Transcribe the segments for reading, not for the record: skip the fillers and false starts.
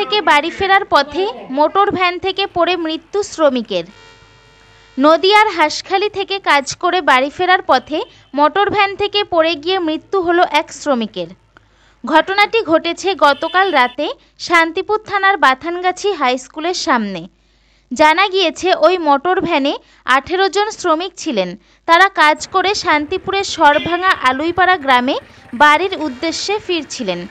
থেকে বাড়ি ফেরার পথে মোটর ভ্যান থেকে পড়ে মৃত্যু শ্রমিকের। নদিয়ার হাঁসখালি থেকে কাজ করে বাড়ি ফেরার পথে মোটর ভ্যান থেকে পড়ে গিয়ে মৃত্যু হলো এক শ্রমিকের। ঘটনাটি ঘটেছে গতকাল রাতে শান্তিপুর থানার বাথানগাছি হাই স্কুলের সামনে। জানা গিয়েছে ওই মোটর ভ্যানে 18 জন শ্রমিক ছিলেন। তারা কাজ করে শান্তিপুরের সরভাঙা আলুইপাড়া গ্রামে বাড়ির উদ্দেশ্যে ফিরছিলেন।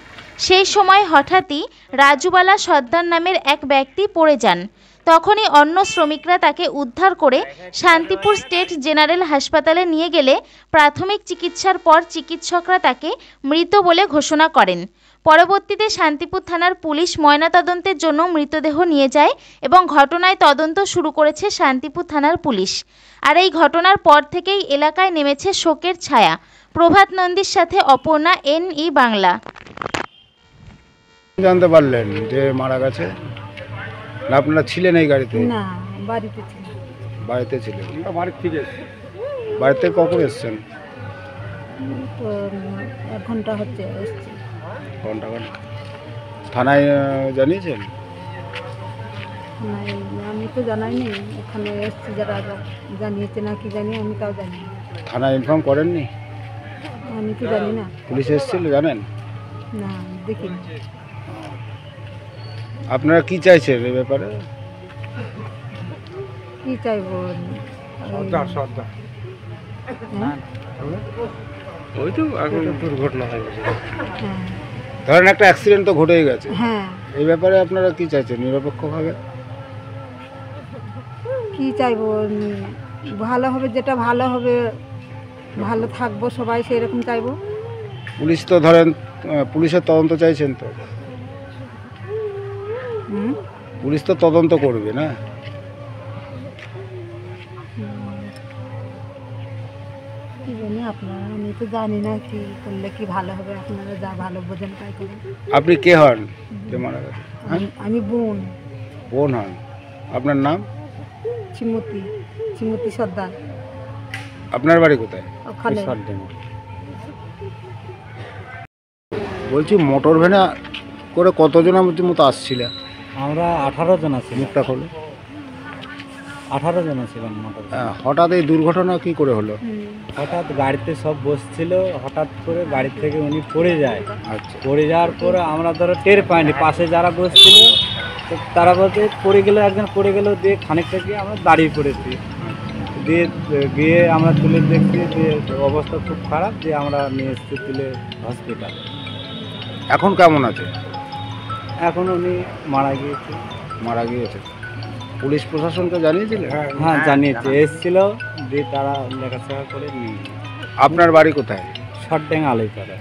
সেই সময় হঠাৎই রাজুবালা সর্দার নামের এক ব্যক্তি পড়ে যান। তখনই অন্য শ্রমিকরা তাকে উদ্ধার করে শান্তিপুর স্টেট জেনারেল হাসপাতালে নিয়ে গেলে প্রাথমিক চিকিৎসার পর চিকিৎসকরা তাকে মৃত বলে ঘোষণা করেন। পরবর্তীতে শান্তিপুর থানার পুলিশ ময়নাতদন্তের জন্য মৃতদেহ নিয়ে যায় এবং ঘটনায় তদন্ত শুরু করেছে শান্তিপুর থানার পুলিশ। আর এই ঘটনার পর থেকেই এলাকায় নেমেছে শোকের ছায়া। প্রভাত নন্দীর সাথে অপর্ণা, NE বাংলা। জানতে পারলেন যে মারা গেছে? না আপনারা ছিলেন এই গাড়িতে? না, বাড়িতে ছিলাম। বাড়িতে ছিলেন? বাড়িতে কখন এসছেন? তো 1 ঘন্টা হচ্ছে এসছি। ঘন্টা থানায় জানিয়েছেন? আমি তো জানাইনি, ওখানে এসছি যারা জানিয়েছে না কি জানি, আমি তাও জানি না। থানায় ইনফর্ম করেননি? আমি তো জানি না। পুলিশ এসেছিল জানেন? না, দেখিনি। আপনারা কি চাইছেন এই ব্যাপারে? কি চাইবো? ওই তো দুর্ঘটনা হয়ে গেছে। হ্যাঁ, ধরেন একটা অ্যাক্সিডেন্ট তো ঘটেই গেছে। হ্যাঁ। এই ব্যাপারে আপনারা কি চাইছেন নিরপেক্ষভাবে? কি চাইবো? ভালো হবে, যেটা ভালো হবে, ভালো থাকবো সবাই, সেই রকম চাইবো। পুলিশ তো ধরেন পুলিশের তদন্ত চাইছেন তো? পুলিশ তো তদন্ত করবে না? কি জানি আপনারা, আমি তো জানি না কি করলে কি ভালো হবে। আপনারা যা ভালো বোঝেন তাই করুন। আপনি কে হন যে মারা গেছে? আমি বোন। বোন হন? আপনার নাম? চিমতি সর্দার। আপনার বাড়ি কোথায়? ওখানে। বলছি মোটর ভ্যানে করে কতজনের মতো আসছিল? আমরা 18 জন আছি। মুখটা খোলো। 18 জন ছিলাম মোটর। হঠাৎ এই দুর্ঘটনা কি করে হলো? হঠাৎ গাড়িতে সব বসছিল, হঠাৎ করে গাড়ি থেকে উনি পড়ে যায়। আচ্ছা। পড়ে যাওয়ার পরে আমরা ধরো টের পাইনি, পাশে যারা বসছিল তো তারা বলতে পড়ে গেল, একজন পড়ে গেল, দিয়ে খানিকটা গিয়ে আমরা দাঁড়িয়ে পড়েছি। গিয়ে আমরা তুলে দেখছি যে অবস্থা খুব খারাপ, দিয়ে আমরা নিয়ে এসেছি তুলে হসপিটাল। এখন কেমন আছে? এখন উনি মারা গিয়েছে। মারা গিয়েছে। পুলিশ প্রশাসনকে জানিয়েছিলেন? হ্যাঁ, জানিয়েছে, এসেছিল, দিয়ে তারা লেখাপড়া করে নিয়ে। আপনার বাড়ি কোথায়? শর্টড্যাঙ্গা আলুইপাড়া।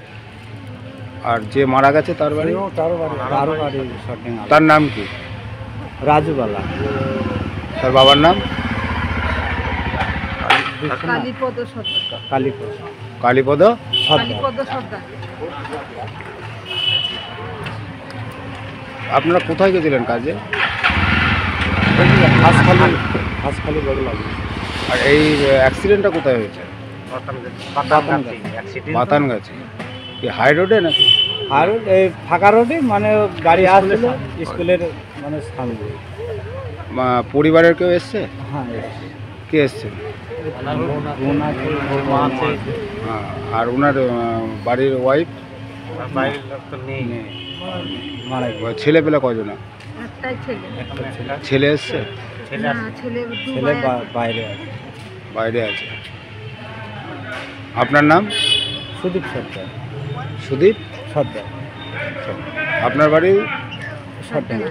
আর যে মারা গেছে তার বাড়ি? তারও বাড়ি শর্টড্যাঙ্গা। তার নাম কি? রাজুবালা। তার বাবার নাম? কালীপদ সর্দার। কালীপদ সর্দার। আপনারা কোথায় গেছিলেন কাজে? হাঁসখালি বড় লাগে। আর এই অ্যাক্সিডেন্টটা কোথায় হয়েছে? বাতানগাছি। কি হাই রোডে নাকি? আর এই ফাঁকা রোডে, মানে গাড়ি আসছিল স্কুলের মানে সামনে। পরিবারের কেউ এসছে? হ্যাঁ, কে এসছে? বোন আছে, বৌমা আছে। আর ওনার বাড়ির ওয়াইফ? মারা গেছে। ছেলে পেলে কজন? একটাই ছেলে। ছেলে এসছে? ছেলে বাইরে আছে। বাইরে আছে। আপনার নাম? সুদীপ সর্দার। সুদীপ সর্দার। আপনার বাড়ি? সর্দার।